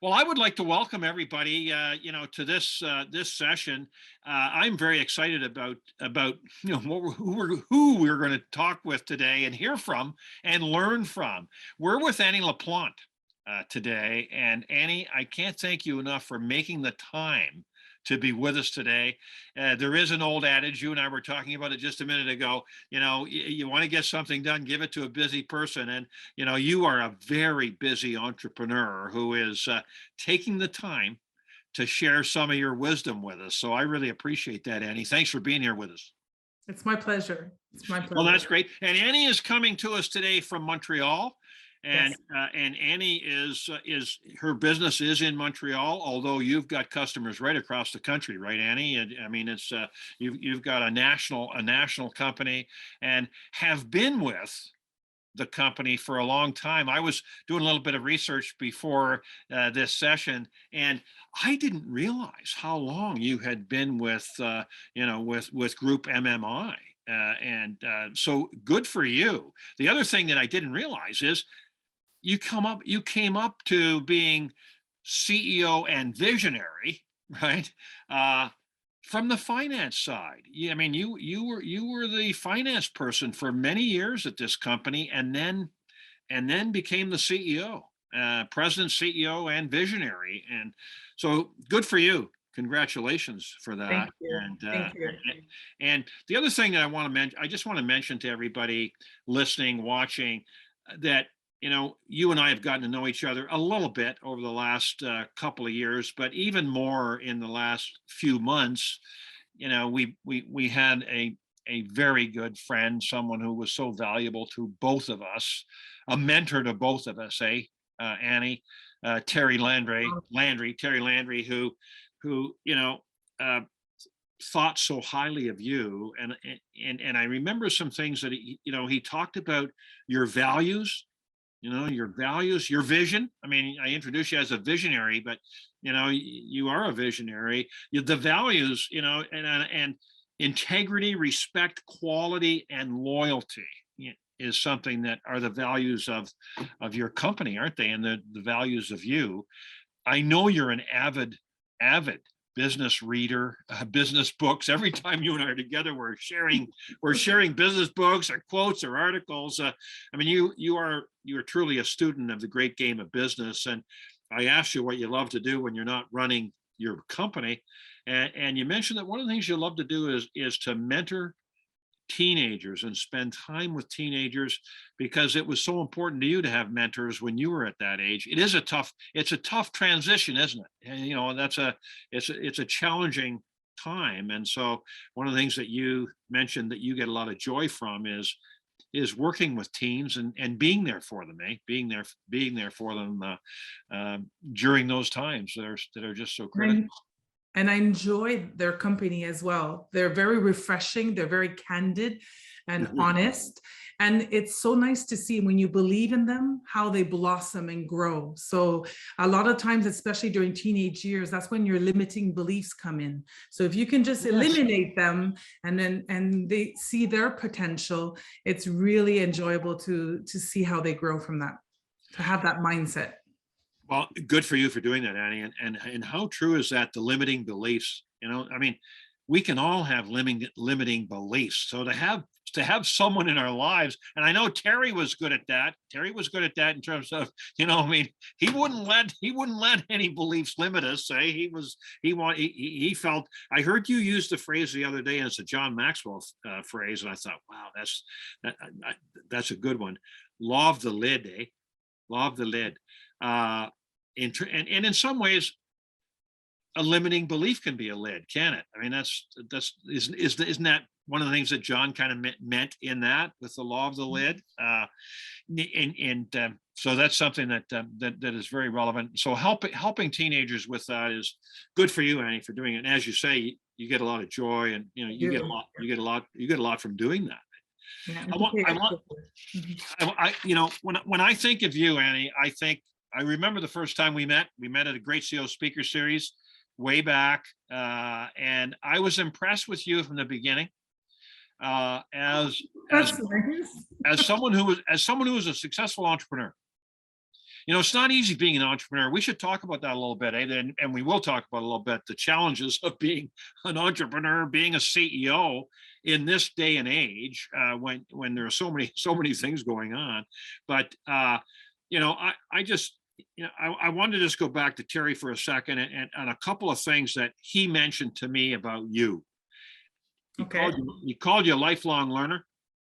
Well, I would like to welcome everybody, to this session. I'm very excited about who we're going to talk with today and hear from and learn from. We're with Annie Laplante today, and Annie, I can't thank you enough for making the time to be with us today. There is an old adage, you and I were talking about it just a minute ago. You want to get something done, give it to a busy person. And, you are a very busy entrepreneur who is taking the time to share some of your wisdom with us. So I really appreciate that, Annie. Thanks for being here with us. It's my pleasure. It's my Well, pleasure. that's great. And Annie is coming to us today from Montreal. And Yes. and Annie is her business is in Montreal, although you've got customers right across the country, right, Annie? And I mean, it's you've got a national company and have been with the company for a long time. I was doing a little bit of research before this session, and I didn't realize how long you had been with Group MMI. So good for you. The other thing that I didn't realize is you came up to being CEO and visionary, right? From the finance side. Yeah, I mean, you were the finance person for many years at this company, and then became the CEO, president, CEO, and visionary. And so good for you. Congratulations for Thank that. you. Thank you. And the other thing that I just want to mention to everybody listening, watching, that you and I have gotten to know each other a little bit over the last couple of years, but even more in the last few months. We had a very good friend, someone who was so valuable to both of us, a mentor to both of us, Annie, Terry Landry, who uh, thought so highly of you, and I remember some things that he talked about your values, your vision. I mean, I introduced you as a visionary, but you are a visionary. The values, and integrity, respect, quality, and loyalty is something that are the values of your company, aren't they? And the values of you. I know you're an avid business reader, business books. Every time you and I are together, we're sharing business books or quotes or articles. I mean, you are truly a student of the great game of business. And I asked you what you love to do when you're not running your company, and you mentioned that one of the things you love to do is to mentor teenagers and spend time with teenagers, because it was so important to you to have mentors when you were at that age. It's a tough transition, isn't it? And it's a challenging time. And so one of the things that you mentioned that you get a lot of joy from is working with teens and being there for them, being there for them during those times that are just so critical. And I enjoy their company as well. They're very refreshing. They're very candid and honest. And it's so nice to see when you believe in them, how they blossom and grow. So a lot of times, especially during teenage years, that's when your limiting beliefs come in. So if you can just eliminate them and they see their potential, it's really enjoyable to see how they grow from that, to have that mindset. Well, good for you for doing that, Annie. And how true is that? The limiting beliefs. I mean, we can all have limiting beliefs. So to have someone in our lives, and I know Terry was good at that. Terry was good at that in terms of, I mean, he wouldn't let any beliefs limit us. He felt. I heard you use the phrase the other day, and it's a John Maxwell phrase, and I thought, wow, that's a good one. Law of the lid, eh? Law of the lid. And in some ways, a limiting belief can be a lid, can it? I mean, isn't that one of the things that John kind of meant in that with the law of the lid? So that's something that is very relevant. So helping teenagers with that is good for you, Annie, for doing it. And as you say, you get a lot of joy, and you get a lot from doing that. Yeah, When I think of you, Annie, I remember the first time we met at a Great CEO Speaker Series way back, and I was impressed with you from the beginning, as that's nice. as someone who was a successful entrepreneur. It's not easy being an entrepreneur. We should talk about that a little bit, eh? And we will talk about a little bit the challenges of being an entrepreneur, being a CEO in this day and age, when there are so many things going on. But I just I wanted to just go back to Terry for a second, and a couple of things that he mentioned to me about you. Okay. He called you a lifelong learner.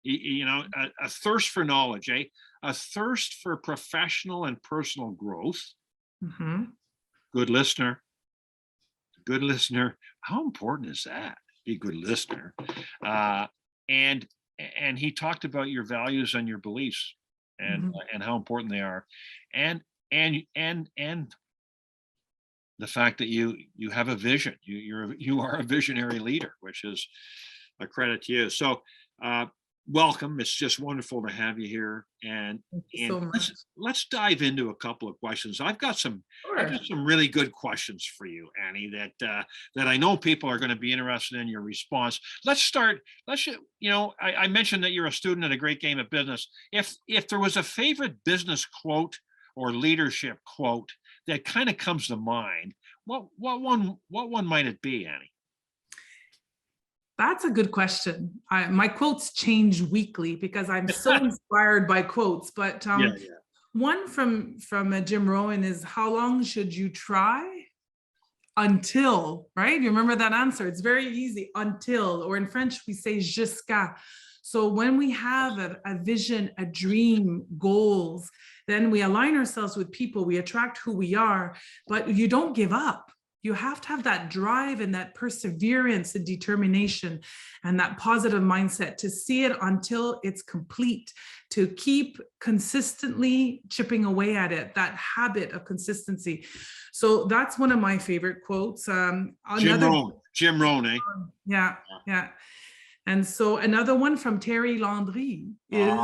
A thirst for knowledge, eh? A thirst for professional and personal growth. Mm-hmm. Good listener. Good listener. How important is that? Be a good listener. And he talked about your values and your beliefs, and Mm-hmm. and how important they are, and the fact that you have a vision. You are a visionary leader, which is a credit to you. So welcome. It's just wonderful to have you here. And Thank you so much. let's dive into a couple of questions. I've got some Sure. really good questions for you, Annie, that I know people are going to be interested in your response. Let's start. I mentioned that you're a student at a great game of business. If there was a favorite business quote or leadership quote that kind of comes to mind, what one might it be, Annie? That's a good question. My quotes change weekly because I'm so inspired by quotes. But Yeah. one from Jim Rohn is, "How long should you try? Until," right? You remember that answer? It's very easy. Until, or in French, we say jusqu'à. So when we have a vision, a dream, goals, then we align ourselves with people, we attract who we are, but you don't give up. You have to have that drive and that perseverance and determination and that positive mindset to see it until it's complete, to keep consistently chipping away at it, that habit of consistency. So that's one of my favorite quotes. Jim Rohn, eh? Yeah. And so another one from Terry Landry is,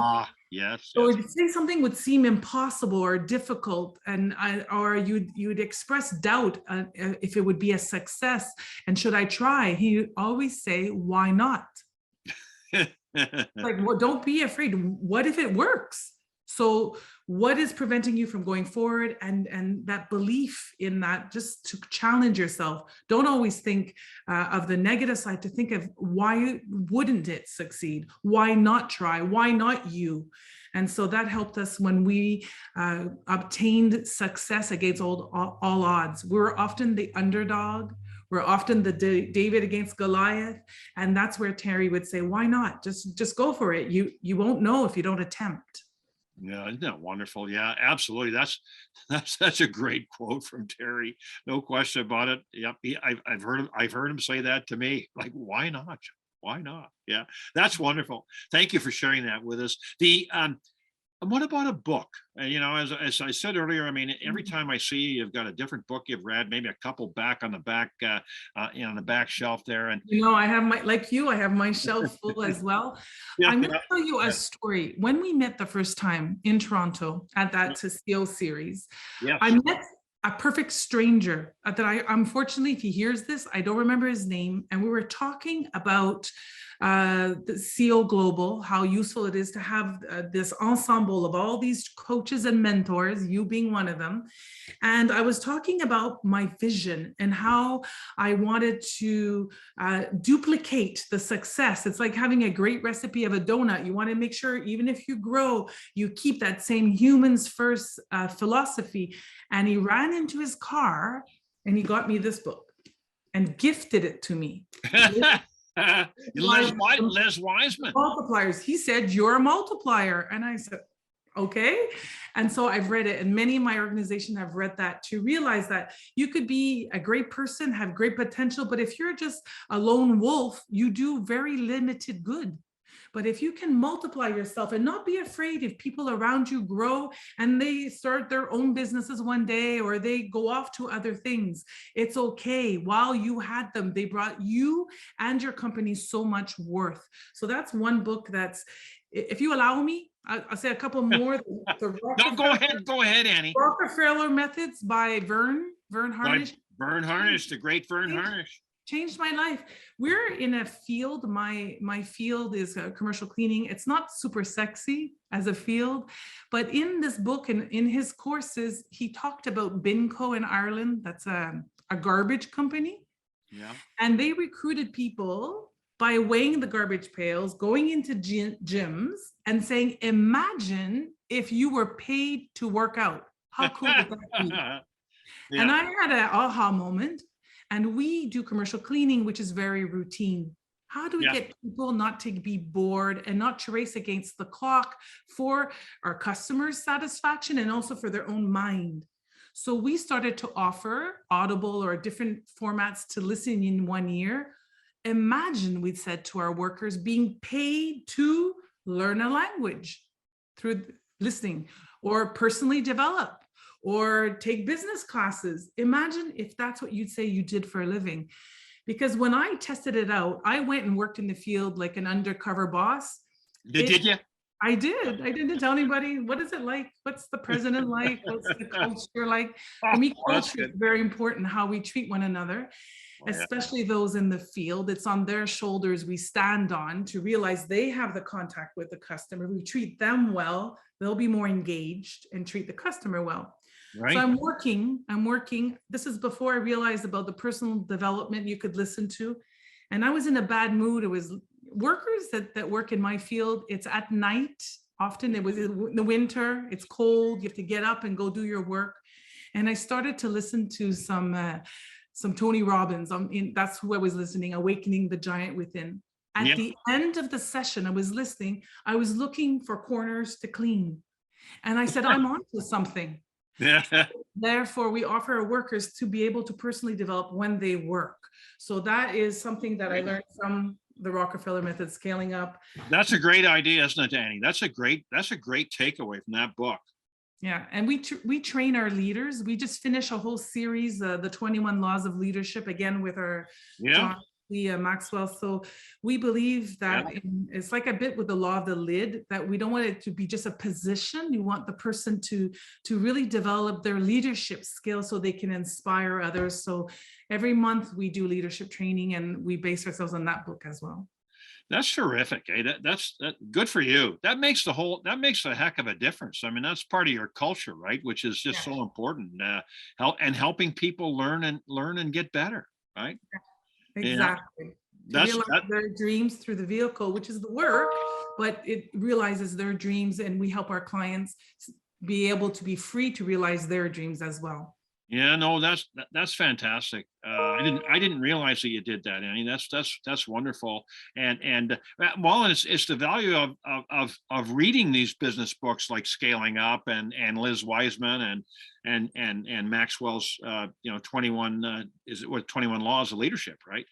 yes. so say something would seem impossible or difficult, or you'd express doubt if it would be a success, and should I try? He always say, why not? Like, well, don't be afraid. What if it works? So what is preventing you from going forward? And that belief in that, just to challenge yourself. Don't always think of the negative side, to think of why wouldn't it succeed? Why not try? Why not you? And so that helped us when we obtained success against all odds. We were often the underdog. We're often the David against Goliath. And that's where Terry would say, why not? Just go for it. You won't know if you don't attempt. Yeah, isn't that wonderful? Yeah, absolutely. That's a great quote from Terry. No question about it. Yep, I've heard him say that to me. Like, why not? Why not? Yeah, that's wonderful. Thank you for sharing that with us. And what about a book? As I said earlier, I mean, every time I see you've got a different book you've read, maybe a couple back on the back, on the back shelf there. And I have I have my shelf full as well. I'm going to tell you a story. When we met the first time in Toronto at that CEO series, I met a perfect stranger that I, unfortunately, if he hears this, I don't remember his name. And we were talking about the CEO Global, how useful it is to have this ensemble of all these coaches and mentors, you being one of them. And I was talking about my vision and how I wanted to duplicate the success. It's like having a great recipe of a donut. You want to make sure, even if you grow, you keep that same humans first philosophy. And he ran into his car and he got me this book and gifted it to me. Les Wiseman. Multipliers. He said, you're a multiplier. And I said, okay. And so I've read it, and many in my organization have read that, to realize that you could be a great person, have great potential, but if you're just a lone wolf, you do very limited good. But if you can multiply yourself and not be afraid if people around you grow and they start their own businesses one day, or they go off to other things, it's okay. While you had them, they brought you and your company so much worth. So that's one book that's, if you allow me, I'll say a couple more. No, go ahead, Annie. Rockefeller Methods by Vern Harnish. Vern Harnish, the great Vern Harnish. changed my life. We're in a field, my field is commercial cleaning. It's not super sexy as a field, but in this book and in his courses, he talked about Binco in Ireland. That's a garbage company. Yeah. And they recruited people by weighing the garbage pails, going into gyms and saying, imagine if you were paid to work out. How cool would that be? Yeah. And I had an aha moment. And we do commercial cleaning, which is very routine. How do we Yeah. get people not to be bored and not to race against the clock for our customers' satisfaction and also for their own mind? So we started to offer Audible or different formats to listen in 1 year. Imagine, we said to our workers, being paid to learn a language through listening or personally develop or take business classes. Imagine if that's what you'd say you did for a living. Because when I tested it out, I went and worked in the field like an undercover boss. Did you? I did. I didn't tell anybody. What is it like? What's the president like? What's the culture like? For me, culture is very important, how we treat one another, especially those in the field. It's on their shoulders we stand on to realize they have the contact with the customer. We treat them well, they'll be more engaged and treat the customer well. Right. So I'm working. This is before I realized about the personal development you could listen to. And I was in a bad mood. It was workers that work in my field. It's at night. Often it was in the winter. It's cold. You have to get up and go do your work. And I started to listen to some Tony Robbins. That's who I was listening, Awakening the Giant Within. At the end of the session, I was listening. I was looking for corners to clean. And I said, I'm onto something. Therefore, we offer our workers to be able to personally develop when they work. So that is something that I learned from the Rockefeller method, scaling up. That's a great idea, isn't it, Annie? That's a great takeaway from that book. Yeah, and we train our leaders. We just finished a whole series, the 21 Laws of Leadership, again with our John Maxwell. So we believe that it's like a bit with the law of the lid, that we don't want it to be just a position. You want the person to really develop their leadership skills so they can inspire others. So every month we do leadership training, and we base ourselves on that book as well. That's terrific. Hey, that's good for you. That makes a heck of a difference. I mean, that's part of your culture, right? Which is just so important. Helping people learn and get better, right? Exactly. That's their dreams through the vehicle, which is the work, but it realizes their dreams, and we help our clients be able to be free to realize their dreams as well. Yeah, no, that's fantastic. I didn't realize that you did that, Annie. That's wonderful. And it's the value of reading these business books like Scaling Up and Liz Wiseman and Maxwell's 21 21 Laws of Leadership, right?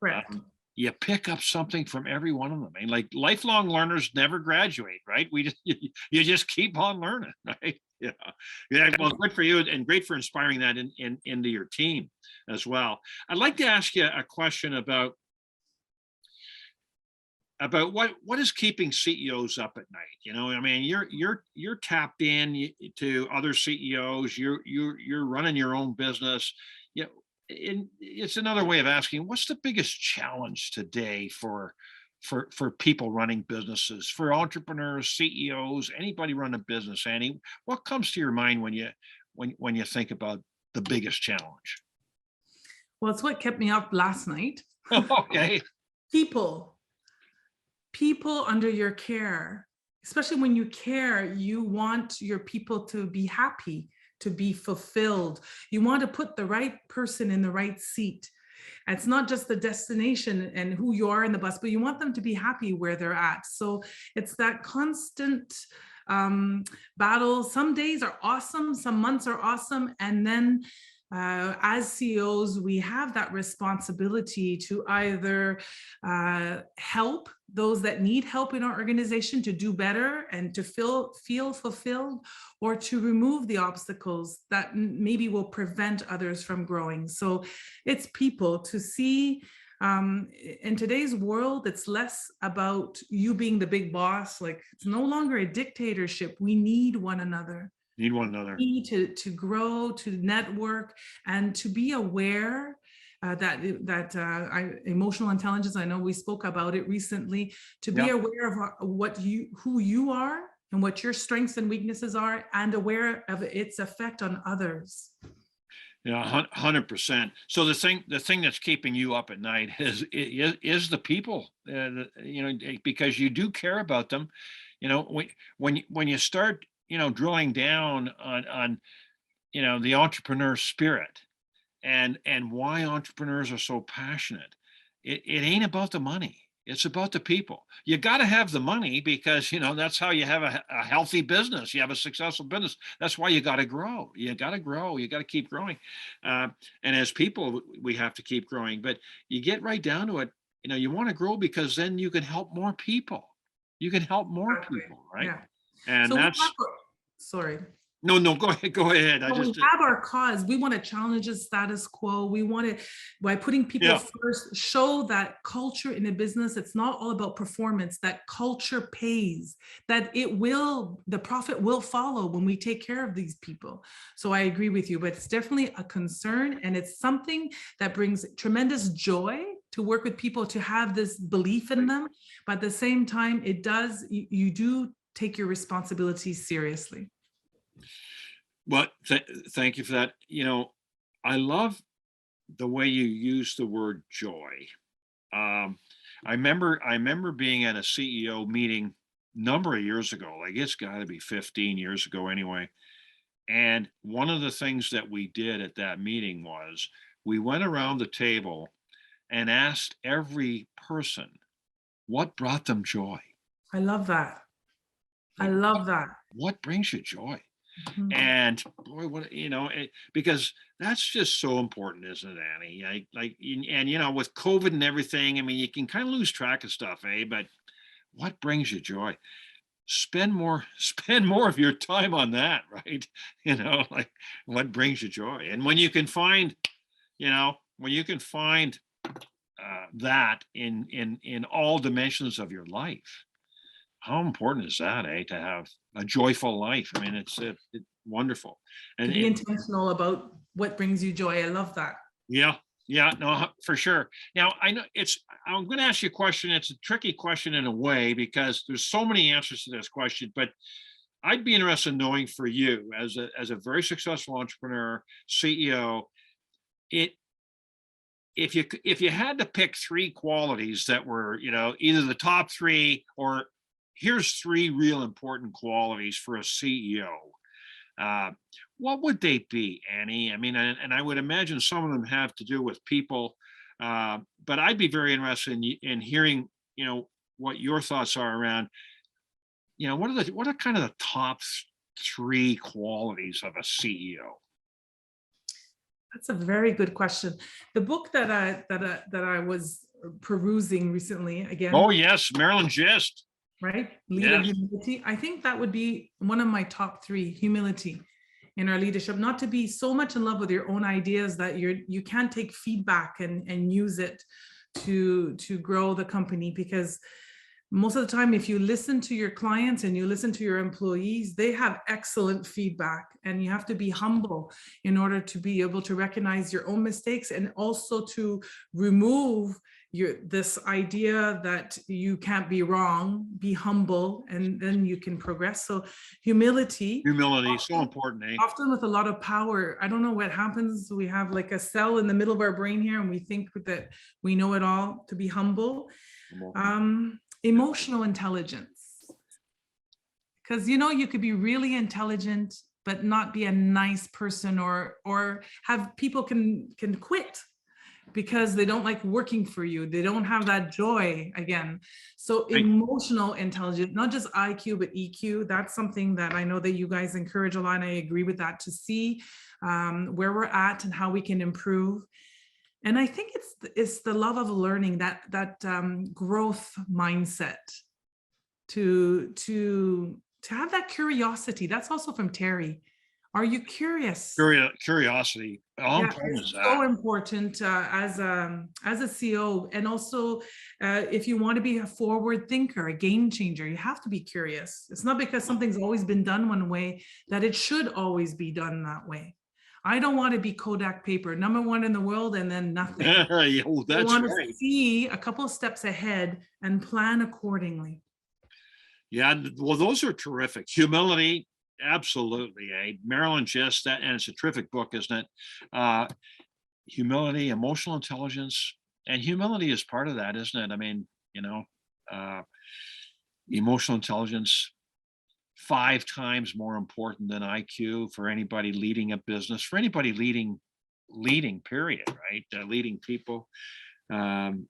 Correct. You pick up something from every one of them. I mean, like lifelong learners never graduate, right? You just keep on learning, right? Yeah. Well, good for you, and great for inspiring that into your team as well. I'd like to ask you a question about what is keeping CEOs up at night. I mean, you're tapped in to other CEOs. You're running your own business. It's another way of asking, what's the biggest challenge today for people running businesses, for entrepreneurs, CEOs, anybody running a business? Annie, what comes to your mind when you think about the biggest challenge? Well, it's what kept me up last night. Okay. People under your care, especially when you care, you want your people to be happy, to be fulfilled. You want to put the right person in the right seat. It's not just the destination and who you are in the bus, but you want them to be happy where they're at. So it's that constant battle. Some days are awesome, some months are awesome. And then as CEOs, we have that responsibility to either help those that need help in our organization to do better and to feel fulfilled, or to remove the obstacles that maybe will prevent others from growing. So it's people to see. In today's world, it's less about you being the big boss. Like, it's no longer a dictatorship. We need one another. Need one another. We need to grow, to network, and to be aware emotional intelligence. I know we spoke about it recently. To be Yeah. aware of who you are and what your strengths and weaknesses are, and aware of its effect on others. Yeah, 100%. So the thing that's keeping you up at night is the people, because you do care about them. When you start, drilling down on the entrepreneur spirit and why entrepreneurs are so passionate, it ain't about the money. It's about the people. You got to have the money because that's how you have a healthy business. You have a successful business. That's why you got to grow. You got to grow. You got to keep growing. And as people, we have to keep growing. But you get right down to it. You want to grow because then you can help more people. You can help more Exactly. people, right? Yeah. And So we that's have, sorry. no. Go ahead. Go ahead. I When we just have our cause, we want to challenge the status quo. We want to, by putting people yeah. first, show that culture in a business, it's not all about performance, that culture pays, that the profit will follow when we take care of these people. So I agree with you, but it's definitely a concern, and it's something that brings tremendous joy to work with people, to have this belief in them. But at the same time, you do take your responsibilities seriously. Well, thank you for that. I love the way you use the word joy. I remember being at a CEO meeting number of years ago, like it's got to be 15 years ago anyway. And one of the things that we did at that meeting was we went around the table and asked every person what brought them joy. I love that. I Like, love that. what brings you joy? Mhm. And boy, because that's just so important, isn't it, Annie? And with COVID and everything, I mean, you can kind of lose track of stuff, But what brings you joy? Spend more of your time on that, right? Like what brings you joy. And when you can find, that in all dimensions of your life, how important is that, to have a joyful life? I mean, it's wonderful. To And be intentional about what brings you joy. I love that. yeah, yeah, no, for sure. Now, I'm going to ask you a question. It's a tricky question in a way because there's so many answers to this question, but I'd be interested in knowing for you as a very successful entrepreneur, CEO, it if you had to pick three qualities that were, either the top three or here's three real important qualities for a CEO, uh, what would they be, Annie? I mean, and I would imagine some of them have to do with people, but I'd be very interested in hearing, what your thoughts are around, what are kind of the top three qualities of a CEO? That's a very good question. The book that I was perusing recently, again, Oh yes, Marilyn Gist. right? Leader Yes. humility. I think that would be one of my top three: humility in our leadership, not to be so much in love with your own ideas that you can't take feedback and use it to grow the company. Because most of the time, if you listen to your clients and you listen to your employees, they have excellent feedback, and you have to be humble in order to be able to recognize your own mistakes, and also to remove this idea that you can't be wrong. Be humble, and then you can progress. So humility, Humility, so important, often with a lot of power. I don't know what happens. We have like a cell in the middle of our brain here, and we think that we know it all. To be humble. Emotional intelligence, because you could be really intelligent but not be a nice person, or have people can quit because they don't like working for you. They don't have that joy again. So emotional intelligence, not just IQ but EQ, that's something that I know that you guys encourage a lot, and I agree with that, to see where we're at and how we can improve. And I think it's the love of learning, that growth mindset, to have that curiosity. That's also from Terry. Are you curious? Curiosity. How important is that? So important as a CEO, and also if you want to be a forward thinker, a game changer, you have to be curious. It's not because something's always been done one way that it should always be done that way. I don't want to be Kodak paper, number one in the world, and then nothing. Yeah, oh, I that's want to right. see a couple of steps ahead and plan accordingly. Yeah, well, those are terrific. Humility, absolutely. Marilyn just that, and it's a terrific book, isn't it? Uh, Humility, emotional intelligence, and humility is part of that, isn't it? I mean, uh, emotional intelligence 5 times more important than IQ for anybody leading a business, for anybody leading period, right? Leading people, um,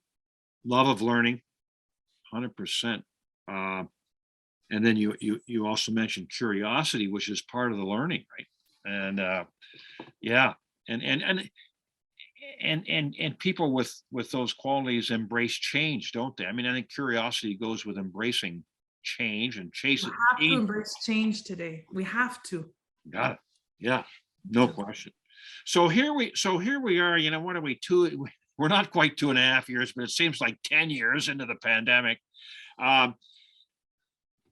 love of learning, 100%. Uh, and then you also mentioned curiosity, which is part of the learning, right? And yeah, and and and and people with those qualities embrace change, don't they? I mean, I think curiosity goes with embracing change and We chase it. have to embrace change today. We have to. Got it. Yeah, no question. So here we are, what are we, we're not quite 2.5 years, but it seems like 10 years into the pandemic. Um,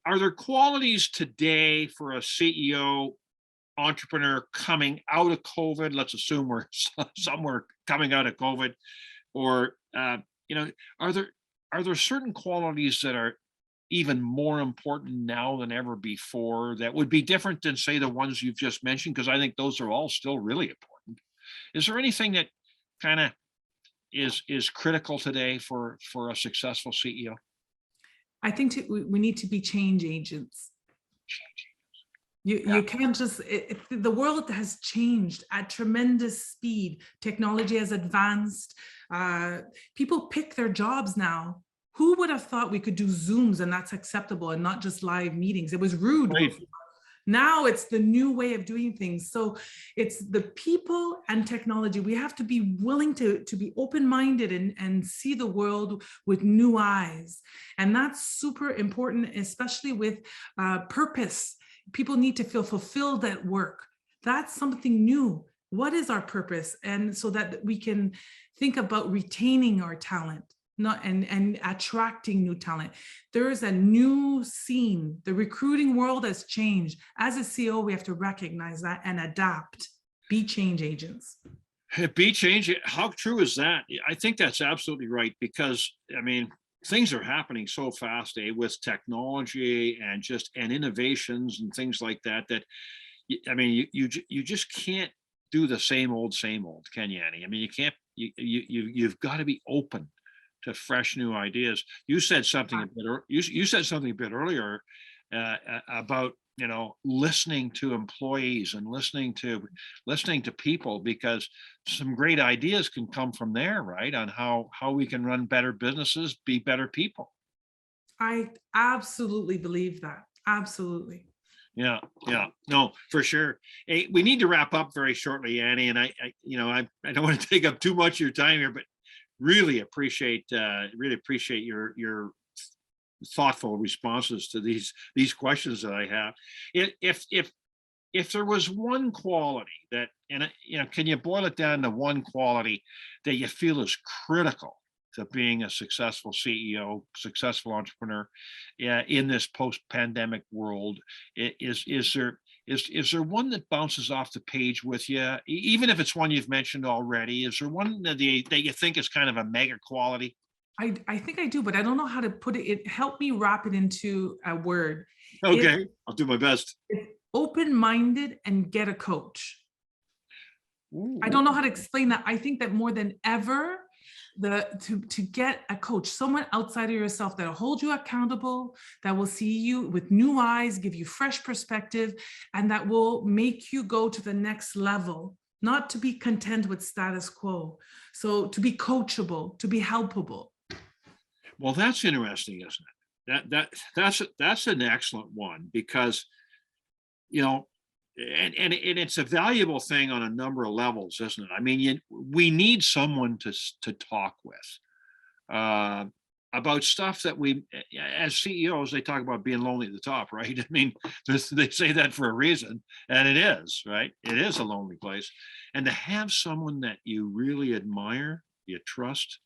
are there qualities today for a CEO entrepreneur coming out of COVID? Let's assume we're somewhere coming out of COVID, or you know, are there certain qualities that are even more important now than ever before that would be different than, say, the ones you've just mentioned? Because I think those are all still really important. Is there anything that kind of is critical today for a successful CEO? I think we need to be change agents. You can't just, the world has changed at tremendous speed. Technology has advanced. People pick their jobs now. Who would have thought we could do Zooms and that's acceptable and not just live meetings? It was rude Right. before. Now it's the new way of doing things. So it's the people and technology. We have to be willing to be open-minded and see the world with new eyes. And that's super important, especially with purpose. People need to feel fulfilled at work. That's something new. What is our purpose? And so that we can think about retaining our talent, not and attracting new talent. There is a new scene. The recruiting world has changed. As a CEO, we have to recognize that and adapt, be change agents. Be change. How true is that? I think that's absolutely right, because I mean, things are happening so fast, with technology and innovations and things like that. I mean, you just can't do the same old, can you, Annie? I mean, you can't. You've got to be open to fresh new ideas. You said something a bit. You said something a bit earlier about listening to employees and listening to people, because some great ideas can come from there, right? On how we can run better businesses, be better people. I absolutely believe that. Absolutely. Yeah, no, for sure. Hey, we need to wrap up very shortly, Annie, and I don't want to take up too much of your time here, but really appreciate your thoughtful responses to these questions that I have. If there was one quality that, and can you boil it down to one quality that you feel is critical to being a successful CEO, successful entrepreneur, in this post-pandemic world? Is there one that bounces off the page with you, even if it's one you've mentioned already? Is there one that you think is kind of a mega quality? I think I do, but I don't know how to put it. Help me wrap it into a word. Okay, I'll do my best. It's open-minded and get a coach. Ooh. I don't know how to explain that. I think that more than ever, to get a coach, someone outside of yourself that'll hold you accountable, that will see you with new eyes, give you fresh perspective, and that will make you go to the next level, not to be content with status quo. So to be coachable, to be helpable. Well, that's interesting, isn't it? That's an excellent one, because and it's a valuable thing on a number of levels, isn't it? I mean, we need someone to talk with about stuff that we, as CEOs, they talk about being lonely at the top, right? I mean, they say that for a reason, and it is, right? It is a lonely place, and to have someone that you really admire, you trust,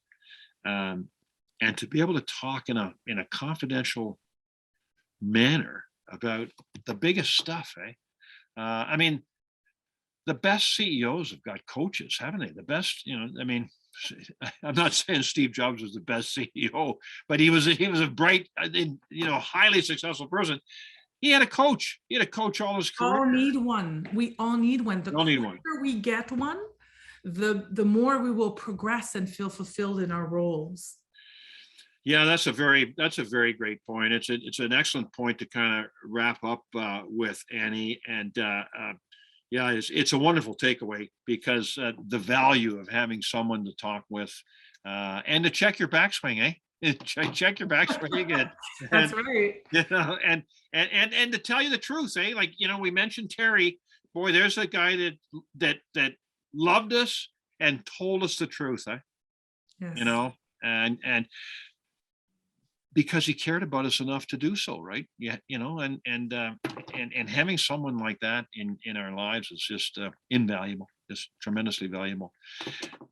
and to be able to talk in a confidential manner about the biggest stuff, I mean, the best CEOs have got coaches, haven't they? The best, I mean, I'm not saying Steve Jobs was the best CEO, but he was a bright, highly successful person. He had a coach. He had a coach all his career. All need one. We all need one. The We all need one. quicker we get one, the more we will progress and feel fulfilled in our roles. Yeah, that's a very great point. It's an excellent point to kind of wrap up with, Annie. And yeah, it's a wonderful takeaway, because the value of having someone to talk with and to check your backswing, eh? Check your backswing, That's and right. and to tell you the truth, eh? Like, we mentioned Terry. Boy, there's a guy that loved us and told us the truth, eh? Yes. And because he cared about us enough to do so, right? Yeah, and having someone like that in our lives is just invaluable, just tremendously valuable.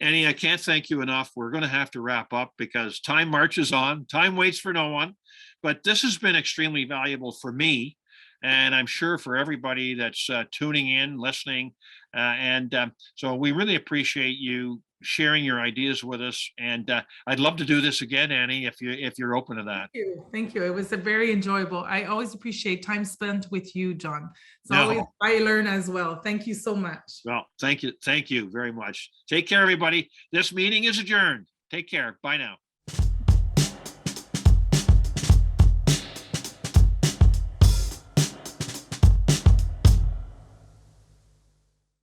Annie, I can't thank you enough. We're going to have to wrap up because time marches on. Time waits for no one. But this has been extremely valuable for me, and I'm sure for everybody that's tuning in, listening. So we really appreciate you sharing your ideas with us. And I'd love to do this again, Annie, if you're open to that. Thank you. Thank you. It was a very enjoyable. I always appreciate time spent with you, John. It's always, I learn as well. Thank you so much. Well, thank you very much. Take care, everybody. This meeting is adjourned. Take care. Bye now.